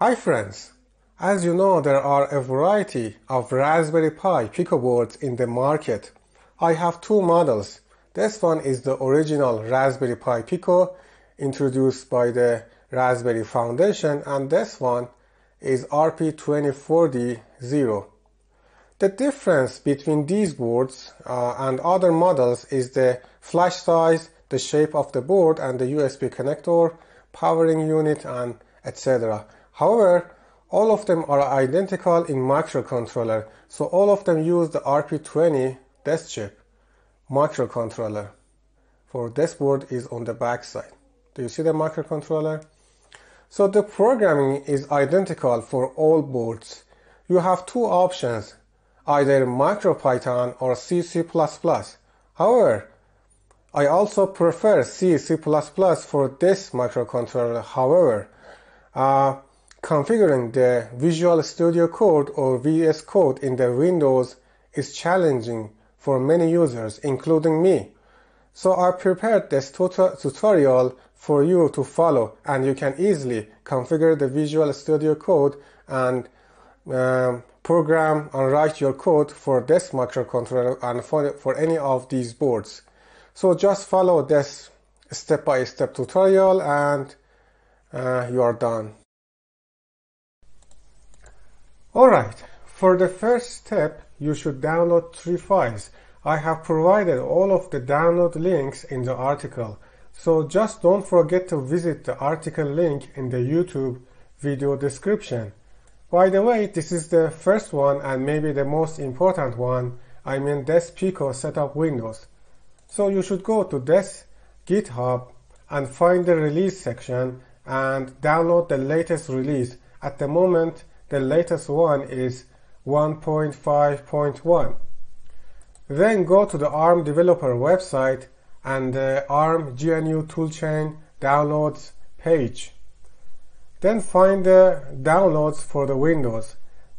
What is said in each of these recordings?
Hi friends! As you know, there are a variety of Raspberry Pi Pico boards in the market. I have two models. This one is the original Raspberry Pi Pico introduced by the Raspberry Foundation, and this one is RP2040. The difference between these boards and other models is the flash size, the shape of the board, and the USB connector, powering unit, and etc. However, all of them are identical in microcontroller, so all of them use the RP20 desk chip microcontroller. For this board is on the back side. Do you see the microcontroller? So the programming is identical for all boards. You have two options, either MicroPython or C++. However, I also prefer C++ for this microcontroller. However, configuring the Visual Studio Code or VSCode in the Windows is challenging for many users, including me. So I prepared this tutorial for you to follow, and you can easily configure the Visual Studio Code and program and write your code for this microcontroller and for any of these boards. So just follow this step-by-step tutorial and you are done. Alright, for the first step, you should download 3 files. I have provided all of the download links in the article, so just don't forget to visit the article link in the YouTube video description. By the way, this is the first one and maybe the most important one, I mean this Pico setup Windows. So you should go to this GitHub and find the release section and download the latest release. At the moment, the latest one is 1.5.1. Then go to the ARM developer website and the ARM GNU toolchain downloads page. Then find the downloads for the Windows.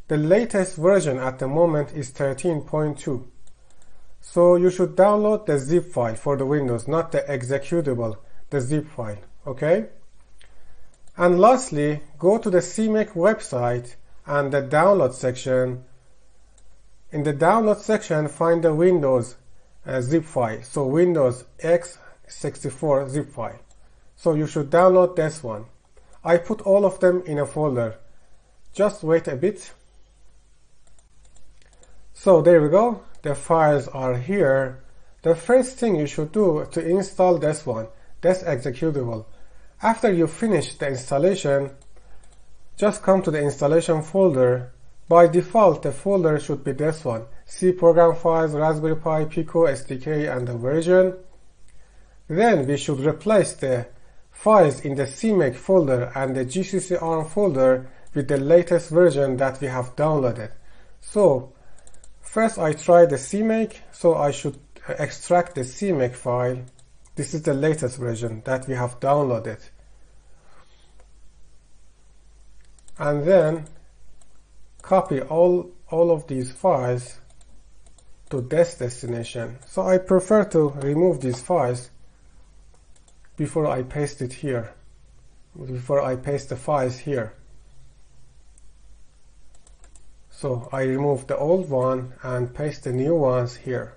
The latest version at the moment is 13.2. So you should download the zip file for the Windows, not the executable, the zip file, okay? And lastly, go to the CMake website and the download section. In the download section, find the Windows zip file, so Windows x64 zip file. So you should download this one. I put all of them in a folder. Just wait a bit. So there we go. The files are here. The first thing you should do to install this one, this executable. After you finish the installation, just come to the installation folder. By default, the folder should be this one, C program files, Raspberry Pi Pico SDK, and the version. Then we should replace the files in the CMake folder and the GCC ARM folder with the latest version that we have downloaded. So first I try the CMake, so I should extract the CMake file. This is the latest version that we have downloaded. And then copy all of these files to this destination. So I prefer to remove these files before I paste it here, before I paste the files here. So I remove the old one and paste the new ones here.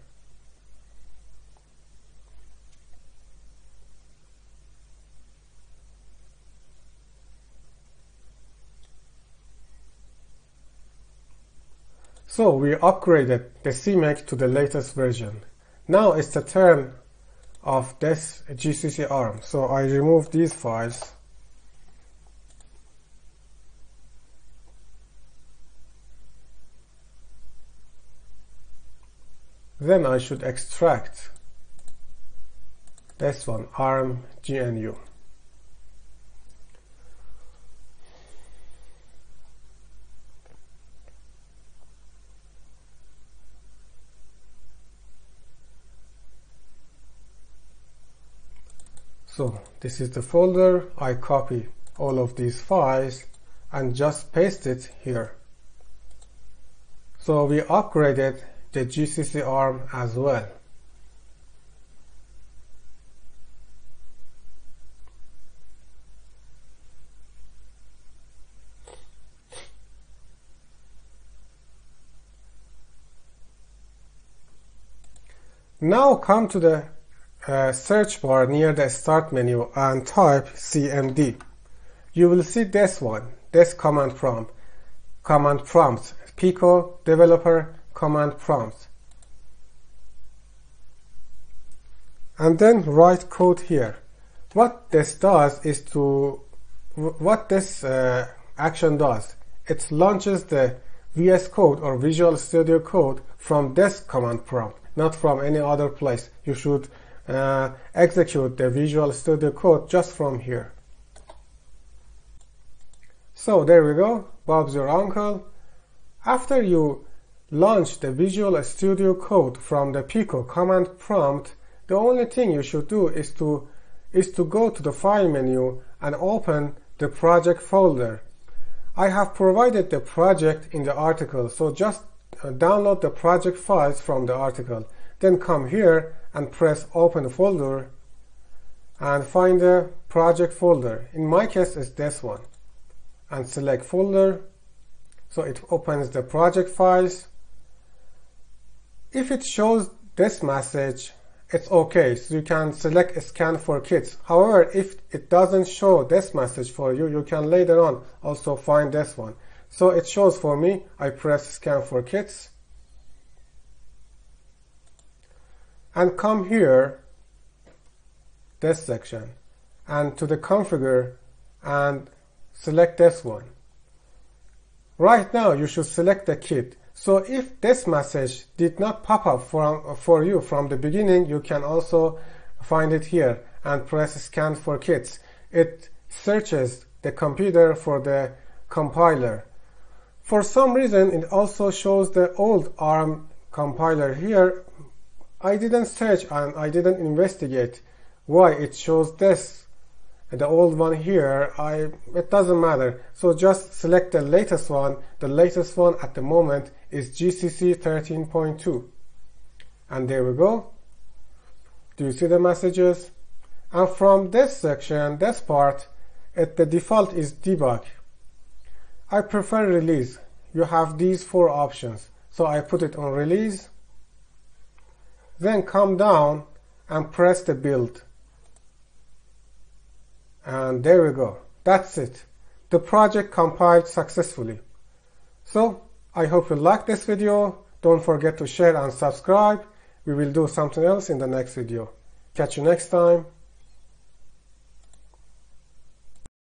So we upgraded the CMake to the latest version. Now it's the turn of this GCC ARM. So I remove these files. Then I should extract this one, ARM GNU. So this is the folder. I copy all of these files and just paste it here. So we upgraded the GCC ARM as well. Now come to the search bar near the start menu and type CMD. You will see this one, this command prompt, Pico developer command prompt. And then write code here. What this action does, it launches the VSCode or Visual Studio Code from this command prompt, not from any other place. You should execute the Visual Studio Code just from here. So there we go, Bob's your uncle. After you launch the Visual Studio Code from the Pico command prompt, the only thing you should do is to go to the file menu and open the project folder. I have provided the project in the article, so just download the project files from the article. Then come here and press open folder and find the project folder. In my case, it's this one. And select folder, so it opens the project files. If it shows this message, it's okay, so you can select scan for kids. However, if it doesn't show this message for you, you can later on also find this one. So it shows for me, I press scan for kids. And come here, this section, and to the configure and select this one. Right now you should select the kid. So if this message did not pop up for you from the beginning, you can also find it here and press scan for kids. It searches the computer for the compiler. For some reason it also shows the old ARM compiler here. I didn't search and I didn't investigate why it shows this, the old one here. It doesn't matter. So just select the latest one. The latest one at the moment is GCC 13.2. And there we go. Do you see the messages? And from this section, this part, the default is debug. I prefer release. You have these 4 options. So I put it on release. Then come down and press the build. And there we go. That's it. The project compiled successfully. So I hope you liked this video. Don't forget to share and subscribe. We will do something else in the next video. Catch you next time.